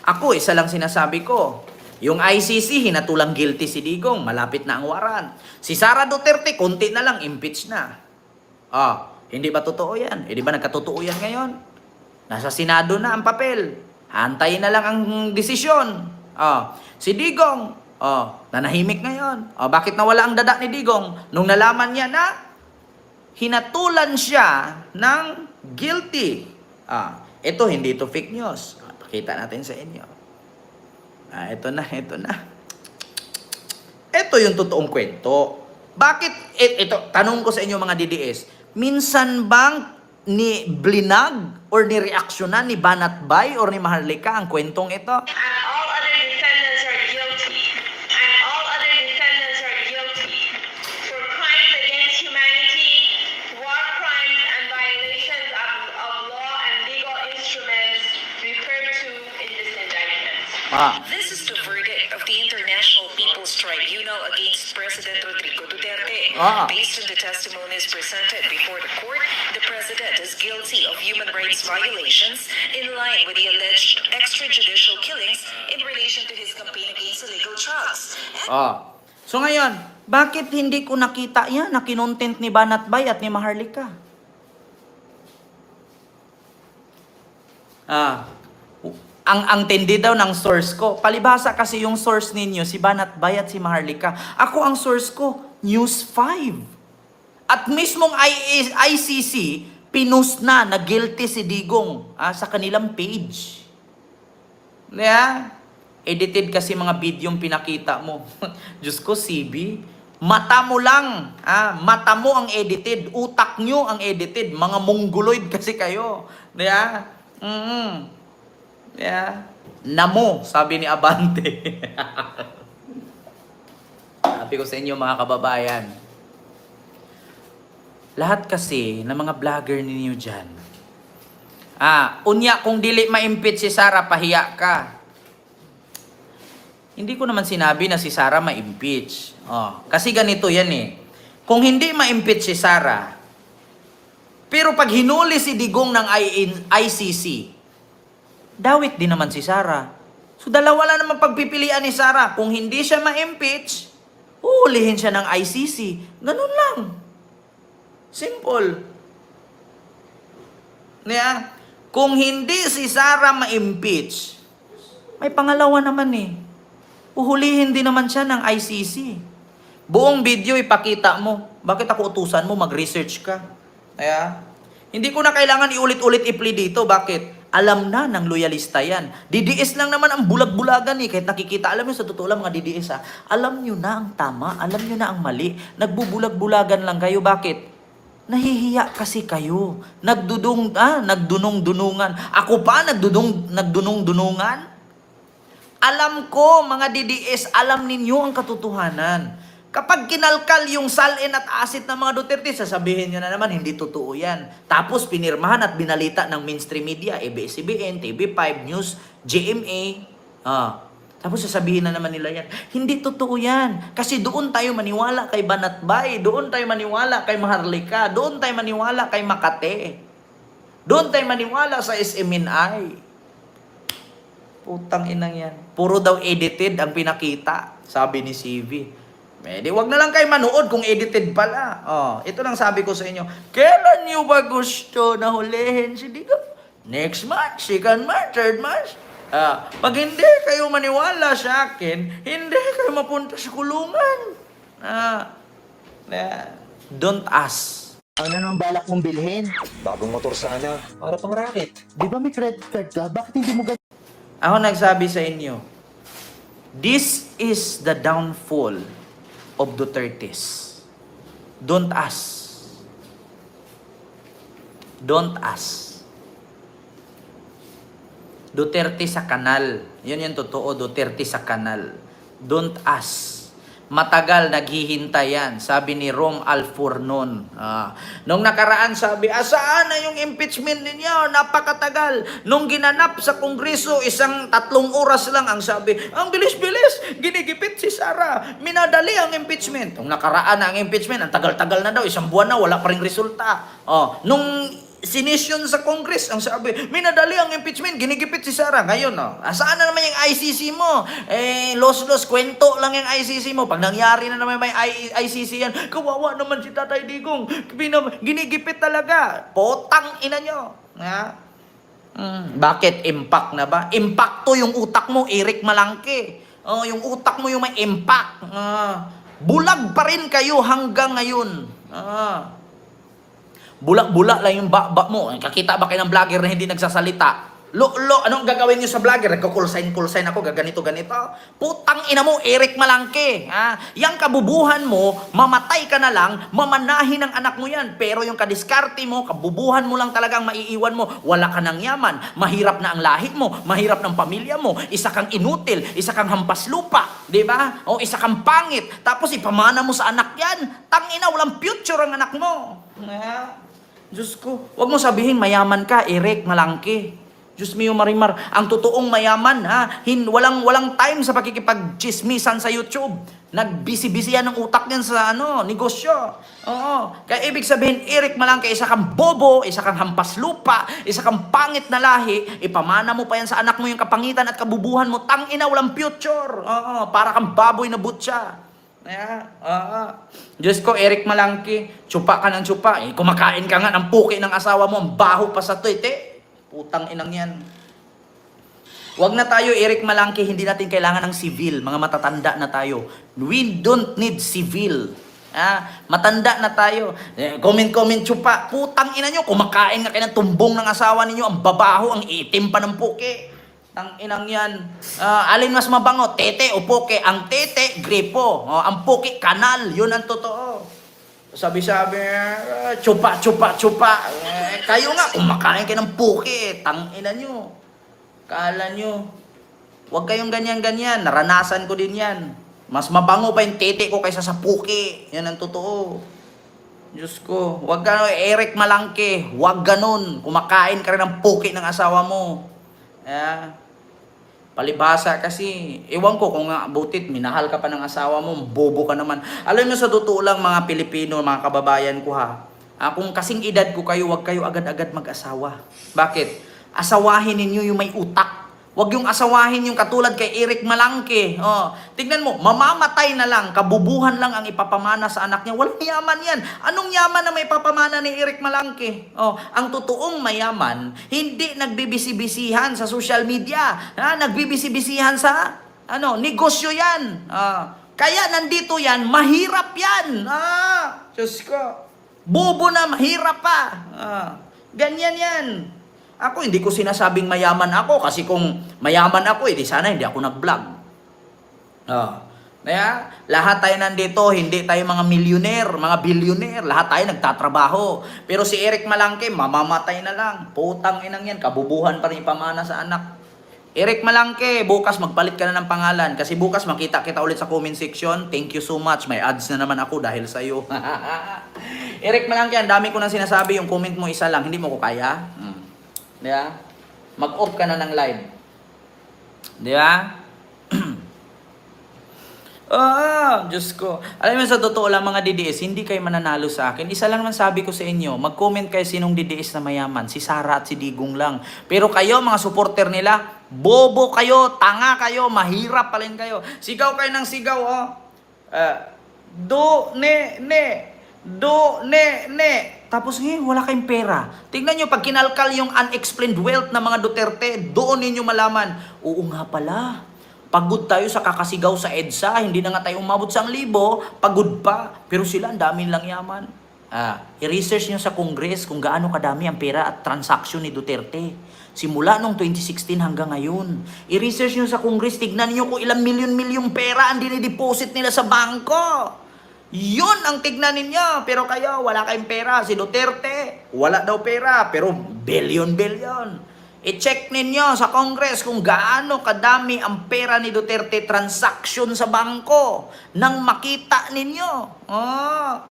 Ako, isa lang sinasabi ko. Yung ICC, hinatulang guilty si Digong. Malapit na ang warrant. Si Sara Duterte, konti na lang, impeach na. Hindi ba totoo yan? Di ba nagkatotoo yan ngayon? Nasa Senado na ang papel. Antayin na lang ang desisyon. Si Digong, nanahimik ngayon. Bakit nawala ang dada ni Digong? Nung nalaman niya na hinatulan siya ng guilty. Ito, hindi ito fake news. Pakita natin sa inyo. Ito na. Ito yung totoong kwento. Bakit, ito, tanong ko sa inyo mga DDS, minsan bang ni blinag or ni reaksyonan ni Banatbay or ni Maharlika ang kwentong ito? And all other defendants are guilty. And all other defendants are guilty for crimes against humanity, war crimes, and violations of law and legal instruments referred to in this indictment. This is the verdict of the International People's Tribunal against President Rodrigo Duterte. Based on the testimonies presented before the court, the president is guilty of human rights violations in line with the alleged extrajudicial killings in relation to his campaign against illegal drugs. So ngayon, bakit hindi ko nakita yan na kinontent ni Banatbay at ni Maharlika? Ang tindi daw ng source ko. Palibhasa kasi yung source ninyo, si Banatbay at si Maharlika. Ako ang source ko, News 5. At mismong ICC, pinost na guilty si Digong sa kanilang page. Edited kasi mga video yung pinakita mo. Diyos ko, CB, mata mo lang. Mata mo ang edited. Utak nyo ang edited. Mga mongoloid kasi kayo. Namo, sabi ni Abante. Sabi ko sa inyo mga kababayan, lahat kasi ng mga vlogger ninyo dyan, unya kung dili ma-impeach si Sara, pahiya ka. Hindi ko naman sinabi na si Sara ma-impeach. Kasi ganito yan Kung hindi ma-impeach si Sara, pero pag hinuli si Digong ng ICC, dawit din naman si Sara. So dalawa lang naman pagpipilian ni Sara. Kung hindi siya ma-impeach, uhulihin siya ng ICC. Ganun lang. Simple. Kung hindi si Sara ma-impeach, may pangalawa naman uhulihin din naman siya ng ICC. Buong video ipakita mo. Bakit ako utusan mo? Mag-research ka. Hindi ko na kailangan iulit-ulit i-play dito. Bakit? Alam na ng loyalista yan. DDS lang naman ang bulag-bulagan Kahit nakikita, alam nyo sa totoo lang mga DDS alam nyo na ang tama, alam nyo na ang mali. Nagbubulag-bulagan lang kayo. Bakit? Nahihiya kasi kayo. Nagdunong-dunungan. Ako pa nagdunong-dunungan? Alam ko mga DDS, alam ninyo ang katotohanan. Kapag kinalkal yung salin at asit ng mga Duterte, sasabihin nyo na naman, hindi totoo yan. Tapos pinirmahan at binalita ng mainstream media, ABS-CBN, TV5, News, GMA. Tapos sasabihin na naman nila yan, hindi totoo yan. Kasi doon tayo maniwala kay Banatbay, doon tayo maniwala kay Maharlika, doon tayo maniwala kay Makate. Doon tayo maniwala sa SMNI. Putang inang yan. Puro daw edited ang pinakita, sabi ni CV. Wag na lang kayo manood kung edited pala. Ito lang sabi ko sa inyo. Kailan nyo ba gusto na hulihin si Digong? Next month, second month, third month. Pag hindi kayo maniwala sa akin, hindi kayo mapunta sa kulungan. Don't ask. Ano naman balak mong bilhin? Bagong motor sana, para pang racket. Di ba may credit card ka? Bakit hindi mo ganyan? Ako nagsabi sa inyo, this is the downfall of Dutertes. Don't ask. Don't ask. Duterte sa kanal. Yun yung totoo, Duterte sa kanal. Don't ask. Matagal naghihintay yan. Sabi ni Rom Alfornon. Nung nakaraan sabi, saan na yung impeachment ninyo? Napakatagal. Nung ginanap sa Kongreso, 3 oras lang ang sabi. Ang bilis-bilis, ginigipit si Sara. Minadali ang impeachment. Nung nakaraan na ang impeachment, ang tagal-tagal na daw. 1 buwan na, wala pa ring resulta. Nung sinisyon sa Congress, ang sabi, minadali ang impeachment, ginigipit si Sara. Ngayon, saan na naman yung ICC mo? Los kwento lang yung ICC mo. Pag nangyari na naman may ICC yan, kawawa naman si Tatay Digong. Ginigipit talaga. Potang ina nyo. Bakit? Impact na ba? Impacto yung utak mo, Eric Malangke. Yung utak mo yung may impact. Bulag pa rin kayo hanggang ngayon. Bulak-bulak lang yung baba mo. Kakita ba kayo ng vlogger na hindi nagsasalita? Anong gagawin nyo sa vlogger? Nagko-call sign ako, ganito. Putang ina mo, Eric Malangke. Yang kabubuhan mo, mamatay ka na lang, mamanahin ng anak mo yan. Pero yung kadiskarte mo, kabubuhan mo lang talagang maiiwan mo. Wala ka ng yaman, mahirap na ang lahit mo, mahirap ng pamilya mo, isa kang inutil, isa kang hampas lupa, di ba? O isa kang pangit, tapos ipamana mo sa anak yan. Tangina, walang future ang anak mo. Diyos ko, wag mo sabihin mayaman ka, Eric Malangke. Diyos mio Marimar, ang totoong mayaman, walang time sa pakikipag-chismisan sa YouTube. Nagbisi-bisihan ng utak niyan sa negosyo. Oo. Kaya ibig sabihin, Eric Malangke, isa kang bobo, isa kang hampas lupa, isa kang pangit na lahi, ipamana mo pa yan sa anak mo yung kapangitan at kabubuhan mo, tangina, walang future. Oo. Para kang baboy na butya. Diyos ko, Eric Malangke, tsupa ka ng tsupa. Kumakain ka nga ng puki ng asawa mo, ang baho pa sa tuwite. Putang inang yan. Wag na tayo, Eric Malangke, hindi natin kailangan ng civil. Mga matatanda na tayo. We don't need civil. Matanda na tayo. Comment, tsupa. Putang ina nyo, kumakain nga kayo ng tumbong ng asawa ninyo, ang babaho, ang itim pa ng puki. Tang inang yan. Alin mas mabango? Tete o poke? Ang tete, gripo. Ang poke, kanal. Yun ang totoo. Sabi-sabi, tsupa. Kayo nga, kumakain kayo ng poke. Tang ina nyo. Kala nyo. Huwag kayong ganyan-ganyan. Naranasan ko din yan. Mas mabango pa yung tete ko kaysa sa poke. Yan ang totoo. Diyos ko. Huwag ka, Eric Malangke. Huwag ganun. Kumakain ka rin ng poke ng asawa mo. Palibhasa kasi, ewan ko kung butit, minahal ka pa ng asawa mo, bobo ka naman. Alam mo sa totoo lang mga Pilipino, mga kababayan ko kung kasing edad ko kayo, wag kayo agad-agad mag-asawa. Bakit? Asawahin ninyo yung may utak. Wag yung asawahin yung katulad kay Eric Malangke. Tignan mo, mamamatay na lang, kabubuhan lang ang ipapamana sa anak niya. Walang yaman yan. Anong yaman na may papamana ni Eric Malangke? Ang totoong mayaman, hindi nagbibisi-bisihan sa social media. Nagbibisi-bisihan sa negosyo yan. Kaya nandito yan, mahirap yan. Diyos ko. Bobo na, mahirap pa. Ganyan yan. Ako, hindi ko sinasabing mayaman ako kasi kung mayaman ako, di sana hindi ako nag-vlog. Lahat tayo nandito, hindi tayo mga millionaire, mga billionaire, lahat tayo nagtatrabaho. Pero si Eric Malangke, mamamatay na lang. Putang inang yan, kabubuhan pa rin ipamana sa anak. Eric Malangke, bukas magpalit ka na ng pangalan kasi bukas makita kita ulit sa comment section. Thank you so much. May ads na naman ako dahil sa iyo. Eric Malangke, ang dami ko nang sinasabi, yung comment mo isa lang, hindi mo ko kaya. Di ba? Mag-off ka na ng live. Di ba? Diyos ko. Alam mo sa totoo lang mga DDS, hindi kayo mananalo sa akin. Isa lang naman sabi ko sa inyo, mag-comment kayo sinong DDS na mayaman. Si Sara at si Digong lang. Pero kayo, mga supporter nila, bobo kayo, tanga kayo, mahirap pa rin kayo. Sigaw kayo ng sigaw, Tapos wala kayong pera. Tingnan nyo, pag kinalkal yung unexplained wealth ng mga Duterte, doon ninyo malaman, oo nga pala, pagod tayo sa kakasigaw sa EDSA, hindi na nga tayo umabot sa 1,000, pagod pa, pero sila ang dami lang yaman. I-research nyo sa Congress kung gaano kadami ang pera at transaksyon ni Duterte. Simula nung 2016 hanggang ngayon. I-research nyo sa Congress, tignan nyo kung ilang milyon-milyong pera ang dinideposit nila sa bangko. Yun ang tignan ninyo. Pero kayo, wala kayong pera. Si Duterte, wala daw pera. Pero billion. I-check ninyo sa Congress kung gaano kadami ang pera ni Duterte transaction sa bangko nang makita ninyo.